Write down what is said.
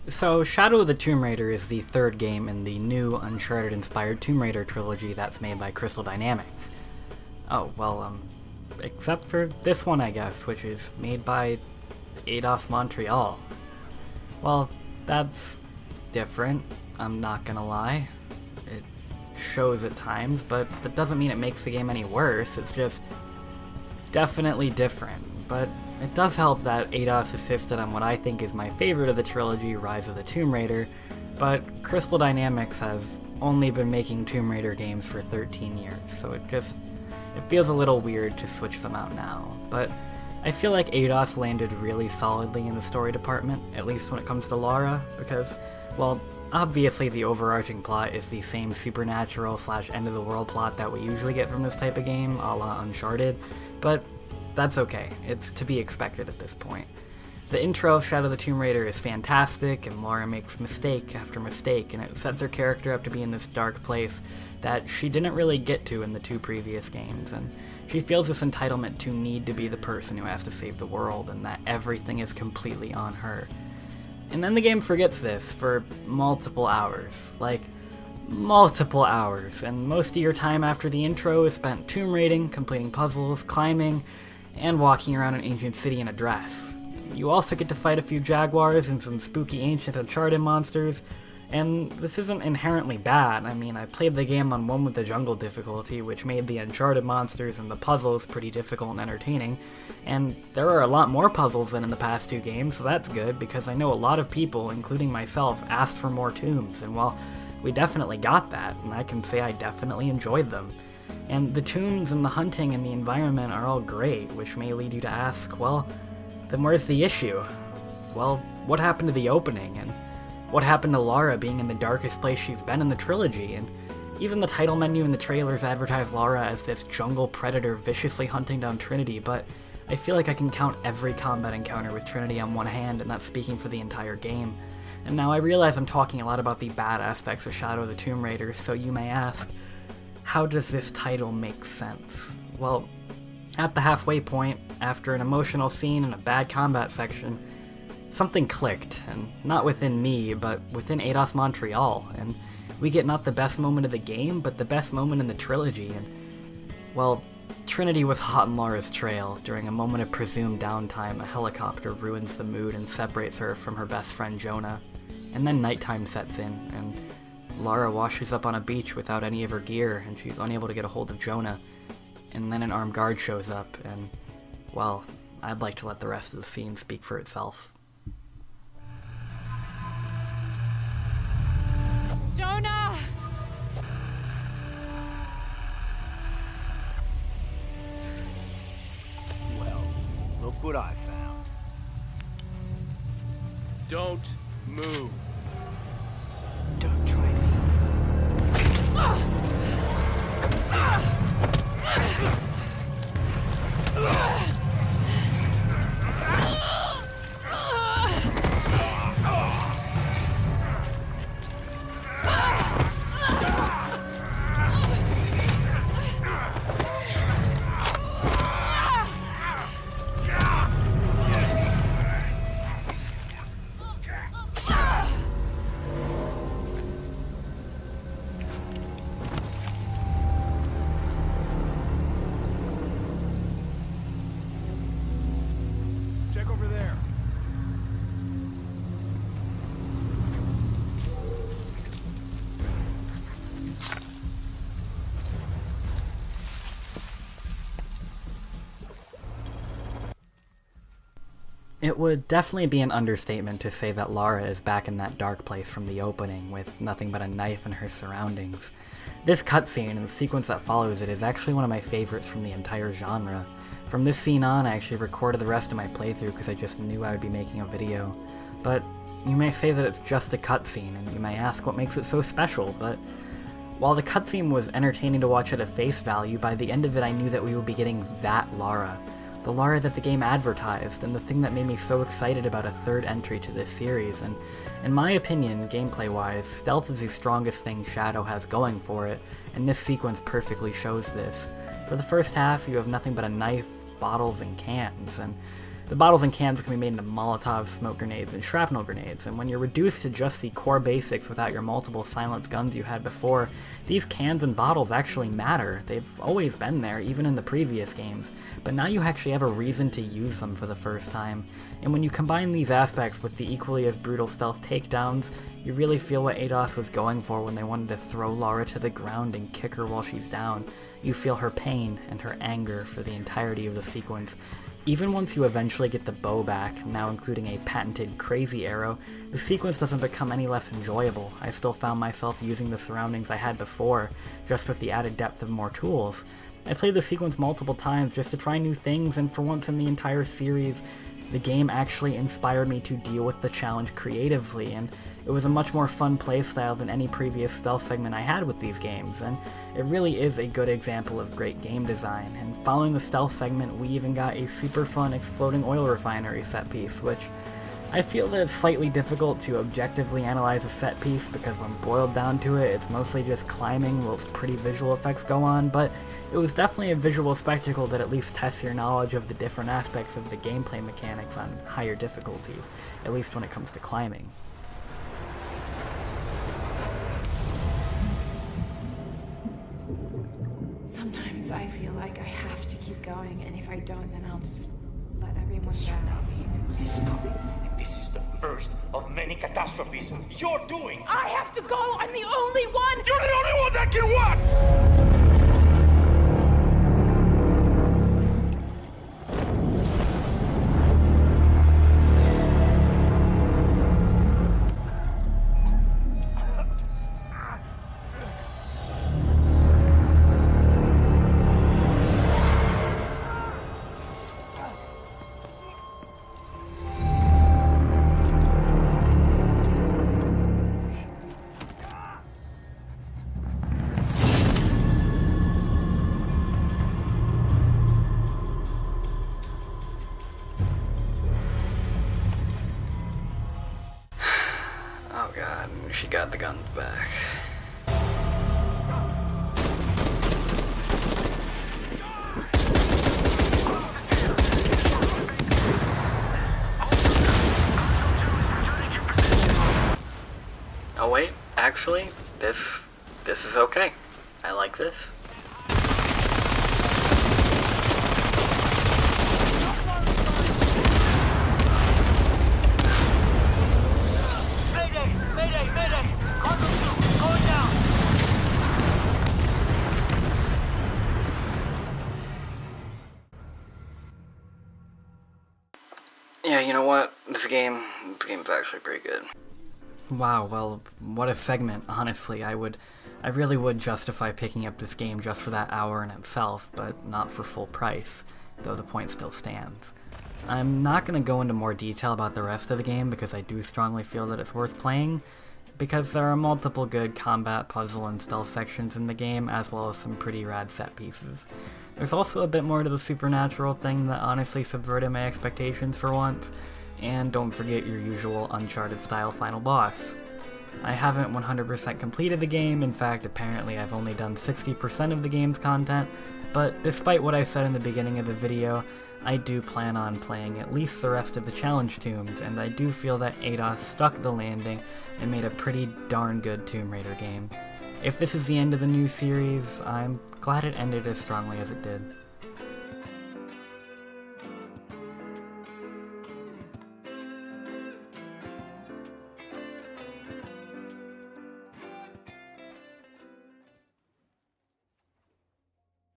So, Shadow of the Tomb Raider is the third game in the new Uncharted-inspired Tomb Raider trilogy that's made by Crystal Dynamics. Oh, well, except for this one, I guess, which is made by Eidos Montreal. Well, that's different, I'm not gonna lie. It shows at times, but that doesn't mean it makes the game any worse, it's just definitely different. But it does help that Eidos assisted on what I think is my favorite of the trilogy, Rise of the Tomb Raider, but Crystal Dynamics has only been making Tomb Raider games for 13 years, so it feels a little weird to switch them out now. But I feel like Eidos landed really solidly in the story department, at least when it comes to Lara, because, well, obviously the overarching plot is the same supernatural slash end-of-the-world plot that we usually get from this type of game, a la Uncharted, but that's okay. It's to be expected at this point. The intro of Shadow of the Tomb Raider is fantastic, and Lara makes mistake after mistake, and it sets her character up to be in this dark place that she didn't really get to in the two previous games, and she feels this entitlement to need to be the person who has to save the world, and that everything is completely on her. And then the game forgets this for multiple hours. Like, multiple hours, and most of your time after the intro is spent tomb raiding, completing puzzles, climbing, and walking around an ancient city in a dress. You also get to fight a few jaguars and some spooky ancient Uncharted monsters, and this isn't inherently bad. I mean, I played the game on One with the Jungle difficulty, which made the Uncharted monsters and the puzzles pretty difficult and entertaining, and there are a lot more puzzles than in the past two games, so that's good, because I know a lot of people, including myself, asked for more tombs, and well, we definitely got that, and I can say I definitely enjoyed them. And the tombs and the hunting and the environment are all great, which may lead you to ask, well, then where's the issue? Well, what happened to the opening, and what happened to Lara being in the darkest place she's been in the trilogy, and even the title menu in the trailers advertise Lara as this jungle predator viciously hunting down Trinity, but I feel like I can count every combat encounter with Trinity on one hand, and that's speaking for the entire game. And now I realize I'm talking a lot about the bad aspects of Shadow of the Tomb Raider, so you may ask, how does this title make sense? Well, at the halfway point, after an emotional scene and a bad combat section, something clicked, and not within me, but within Eidos Montreal, and we get not the best moment of the game, but the best moment in the trilogy, and, well, Trinity was hot in Lara's trail. During a moment of presumed downtime, a helicopter ruins the mood and separates her from her best friend Jonah, and then nighttime sets in, and Lara washes up on a beach without any of her gear, and she's unable to get a hold of Jonah. And then an armed guard shows up, and, well, I'd like to let the rest of the scene speak for itself. Jonah! Well, look what I found. Don't move. Don't try me. Check over there. It would definitely be an understatement to say that Lara is back in that dark place from the opening, with nothing but a knife in her surroundings. This cutscene and the sequence that follows it is actually one of my favorites from the entire genre. From this scene on, I actually recorded the rest of my playthrough because I just knew I would be making a video. But you may say that it's just a cutscene, and you may ask what makes it so special, but while the cutscene was entertaining to watch at a face value, by the end of it I knew that we would be getting that Lara. The Lara that the game advertised, and the thing that made me so excited about a third entry to this series, and in my opinion, gameplay-wise, stealth is the strongest thing Shadow has going for it, and this sequence perfectly shows this. For the first half, you have nothing but a knife, bottles, and cans, and The bottles and cans can be made into Molotov, smoke grenades, and shrapnel grenades, and when you're reduced to just the core basics without your multiple silenced guns you had before, these cans and bottles actually matter. They've always been there, even in the previous games, but now you actually have a reason to use them for the first time. And when you combine these aspects with the equally as brutal stealth takedowns, you really feel what Eidos was going for when they wanted to throw Lara to the ground and kick her while she's down. You feel her pain and her anger for the entirety of the sequence. Even once you eventually get the bow back, now including a patented crazy arrow, the sequence doesn't become any less enjoyable. I still found myself using the surroundings I had before, just with the added depth of more tools. I played the sequence multiple times just to try new things, and for once in the entire series, the game actually inspired me to deal with the challenge creatively, and it was a much more fun playstyle than any previous stealth segment I had with these games, and it really is a good example of great game design. And following the stealth segment, we even got a super fun exploding oil refinery set piece, which I feel that it's slightly difficult to objectively analyze a set piece because when boiled down to it, it's mostly just climbing whilst pretty visual effects go on, but it was definitely a visual spectacle that at least tests your knowledge of the different aspects of the gameplay mechanics on higher difficulties, at least when it comes to climbing. Sometimes I feel like I have to keep going, and if I don't, then I'll just let everyone down. Is coming, and this is the first of many catastrophes you're doing. I have to go! I'm the only one! You're the only one that can what? Oh god, she got the guns back. Oh wait, actually, this is okay. I like this. Mayday! Mayday! Mayday! Cargo 2, going down! Yeah, you know what? This game's actually pretty good. Wow, well, what a segment, honestly. I really would justify picking up this game just for that hour in itself, but not for full price, though the point still stands. I'm not going to go into more detail about the rest of the game because I do strongly feel that it's worth playing, because there are multiple good combat, puzzle, and stealth sections in the game, as well as some pretty rad set pieces. There's also a bit more to the supernatural thing that honestly subverted my expectations for once, and don't forget your usual Uncharted-style final boss. I haven't 100% completed the game. In fact, apparently I've only done 60% of the game's content, but despite what I said in the beginning of the video, I do plan on playing at least the rest of the challenge tombs, and I do feel that Eidos stuck the landing and made a pretty darn good Tomb Raider game. If this is the end of the new series, I'm glad it ended as strongly as it did.